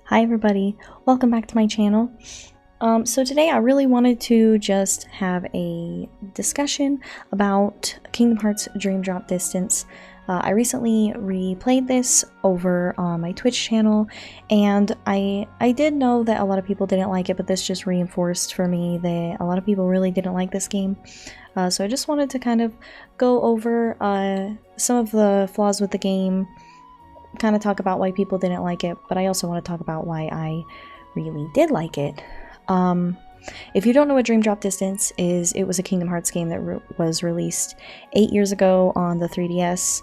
Hi everybody, welcome back to my channel. So today I really wanted to just have a discussion about Kingdom Hearts Dream Drop Distance. I recently replayed this over on my Twitch channel, and I did know that a lot of people didn't like it, but this just reinforced for me that a lot of people really didn't like this game. So I just wanted to kind of go over some of the flaws with the game, kind of talk about why people didn't like it, but I also want to talk about why I really did like it. If you don't know what Dream Drop Distance is, it was a Kingdom Hearts game that was released 8 years ago on the 3DS,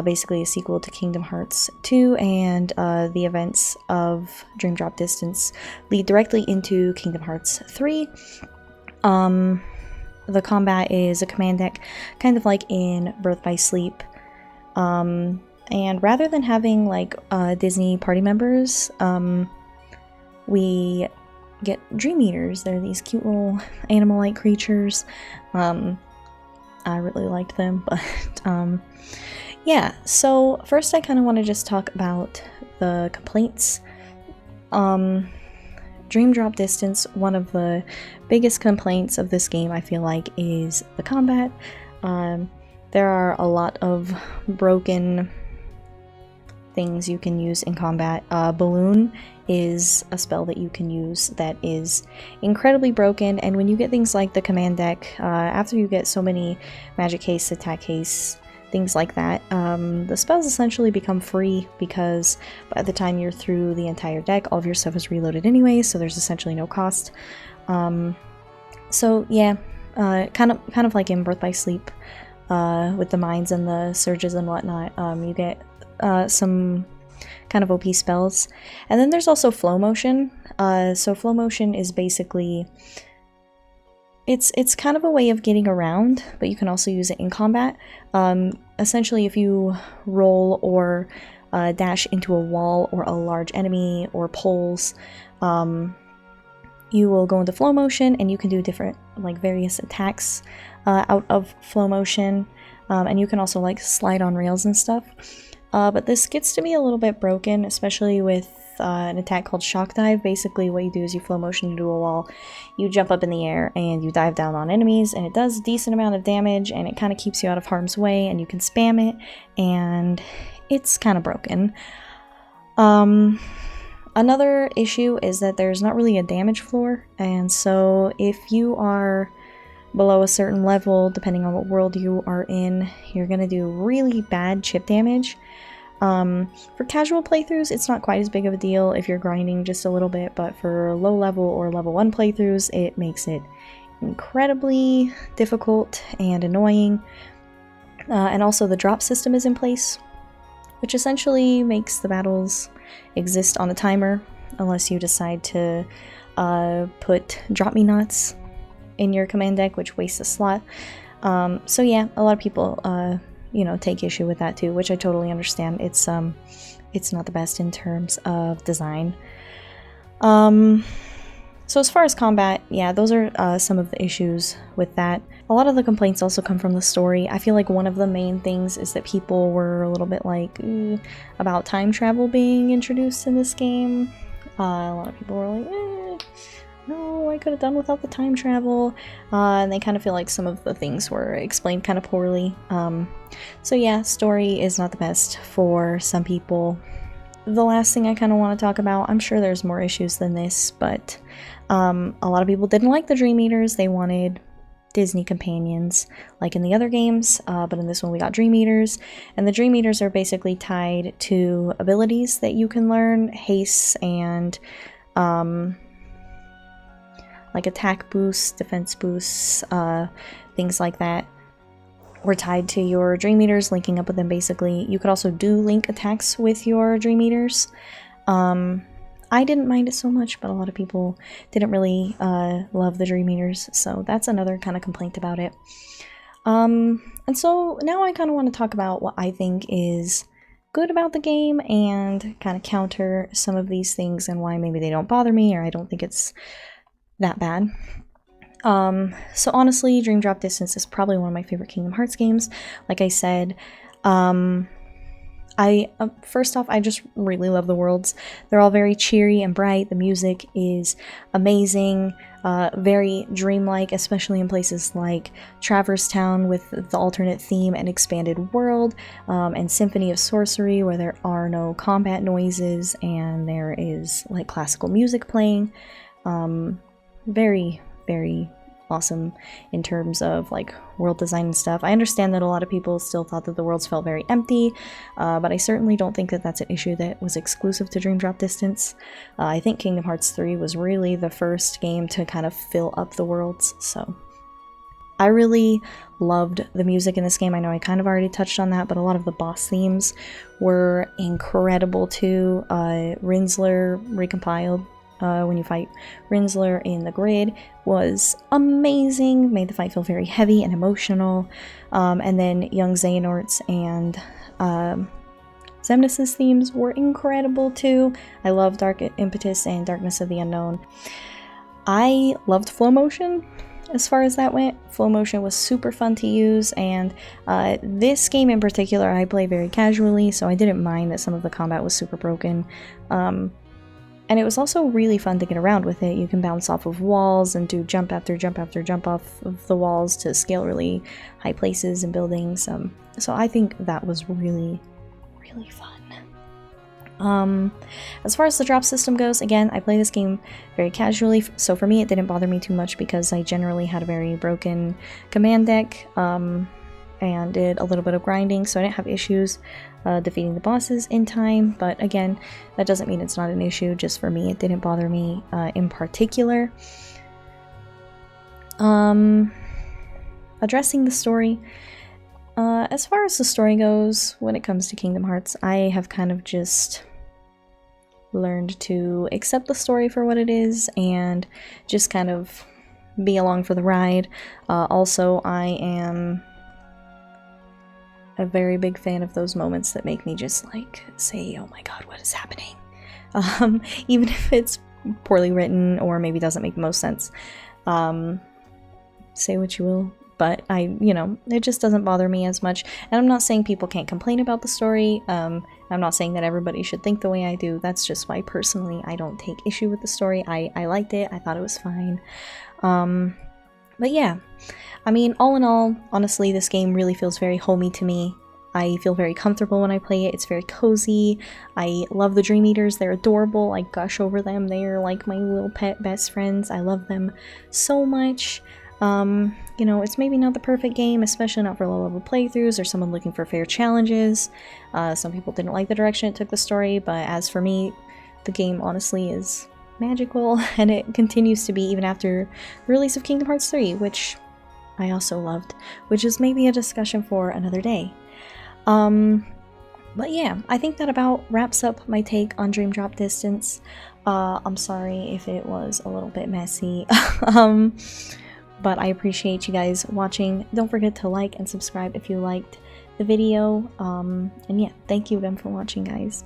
basically a sequel to Kingdom Hearts 2, and the events of Dream Drop Distance lead directly into Kingdom Hearts 3. The combat is a command deck, kind of like in Birth by Sleep. And rather than having like Disney party members, we get Dream Eaters. They're these cute little animal-like creatures. I really liked them, but yeah. So first I kind of want to just talk about the complaints. Dream Drop Distance, one of the biggest complaints of this game, I feel like, is the combat. There are a lot of broken things you can use in combat. Balloon is a spell that you can use that is incredibly broken, and when you get things like the command deck, after you get so many magic haste, attack haste, things like that, the spells essentially become free because by the time you're through the entire deck, all of your stuff is reloaded anyway, so there's essentially no cost. So yeah, kind of like in Birth by Sleep, with the mines and the surges and whatnot, you get some kind of OP spells. And then there's also flow motion. So flow motion is basically, it's kind of a way of getting around, but you can also use it in combat. Essentially, if you roll or dash into a wall or a large enemy or poles, you will go into flow motion, and you can do different, like, various attacks out of flow motion. And you can also like slide on rails and stuff. But this gets to be a little bit broken, especially with an attack called Shock Dive. Basically what you do is you flow motion into a wall, you jump up in the air, and you dive down on enemies, and it does a decent amount of damage, and it kind of keeps you out of harm's way, and you can spam it, and it's kind of broken. Another issue is that there's not really a damage floor, and so if you are below a certain level, depending on what world you are in, you're gonna do really bad chip damage. For casual playthroughs, it's not quite as big of a deal if you're grinding just a little bit, but for low level or level 1 playthroughs, it makes it incredibly difficult and annoying. And also the drop system is in place, which essentially makes the battles exist on a timer, unless you decide to put Drop Me Nots in your command deck, which wastes a slot. So yeah, a lot of people take issue with that too, which I totally understand. It's not the best in terms of design. So as far as combat, yeah, those are some of the issues with that. A lot of the complaints also come from the story. I feel like one of the main things is that people were a little bit like about time travel being introduced in this game. A lot of people were like, no, I could have done without the time travel, and they kind of feel like some of the things were explained kind of poorly. So yeah, story is not the best for some people. The last thing I kind of want to talk about, I'm sure there's more issues than this, but a lot of people didn't like the Dream Eaters. They wanted Disney companions, like in the other games, but in this one we got Dream Eaters, and the Dream Eaters are basically tied to abilities that you can learn, haste, and like attack boosts, defense boosts, things like that were tied to your Dream Eaters, linking up with them basically. You could also do link attacks with your Dream Eaters. I didn't mind it so much, but a lot of people didn't really love the Dream Eaters, so that's another kind of complaint about it. And so now I kind of want to talk about what I think is good about the game and kind of counter some of these things and why maybe they don't bother me, or I don't think it's that bad. So honestly, Dream Drop Distance is probably one of my favorite Kingdom Hearts games. Like I said, First off, I just really love the worlds. They're all very cheery and bright. The music is amazing, very dreamlike, especially in places like Traverse Town with the alternate theme and expanded world, and Symphony of Sorcery, where there are no combat noises and there is like classical music playing. Very, very awesome in terms of like world design and stuff. I understand that a lot of people still thought that the worlds felt very empty, but I certainly don't think that that's an issue that was exclusive to Dream Drop Distance. I think Kingdom Hearts 3 was really the first game to kind of fill up the worlds, so I really loved the music in this game. I know I kind of already touched on that, but a lot of the boss themes were incredible too. Rinzler recompiled when you fight Rinzler in the grid was amazing, made the fight feel very heavy and emotional, and then Young Xehanort's and Xemnas' themes were incredible too. I love Dark Impetus and Darkness of the Unknown. I loved Flow Motion as far as that went. Flow Motion was super fun to use, and this game in particular I play very casually, so I didn't mind that some of the combat was super broken. And it was also really fun to get around with it. You can bounce off of walls and do jump after jump after jump off of the walls to scale really high places and buildings. So I think that was really, really fun. As far as the drop system goes, again, I play this game very casually, so for me it didn't bother me too much because I generally had a very broken command deck, and did a little bit of grinding, so I didn't have issues defeating the bosses in time. But again, that doesn't mean it's not an issue. Just for me, it didn't bother me in particular. Addressing the story. As far as the story goes, when it comes to Kingdom Hearts, I have kind of just learned to accept the story for what it is and just kind of be along for the ride. Also, I am a very big fan of those moments that make me just like say, oh my god, what is happening? Even if it's poorly written or maybe doesn't make the most sense. Say what you will, but it just doesn't bother me as much. And I'm not saying people can't complain about the story. I'm not saying that everybody should think the way I do. That's just why personally I don't take issue with the story. I liked it. I thought it was fine. But yeah, I mean, all in all, honestly, this game really feels very homey to me. I feel very comfortable when I play it. It's very cozy. I love the Dream Eaters. They're adorable. I gush over them. They are like my little pet best friends. I love them so much. It's maybe not the perfect game, especially not for low-level playthroughs or someone looking for fair challenges. Some people didn't like the direction it took the story, but as for me, the game honestly is magical, and it continues to be even after the release of Kingdom Hearts 3, which I also loved, which is maybe a discussion for another day. But yeah, I think that about wraps up my take on Dream Drop Distance. I'm sorry if it was a little bit messy, but I appreciate you guys watching. Don't forget to like and subscribe if you liked the video, and yeah, thank you again for watching, guys.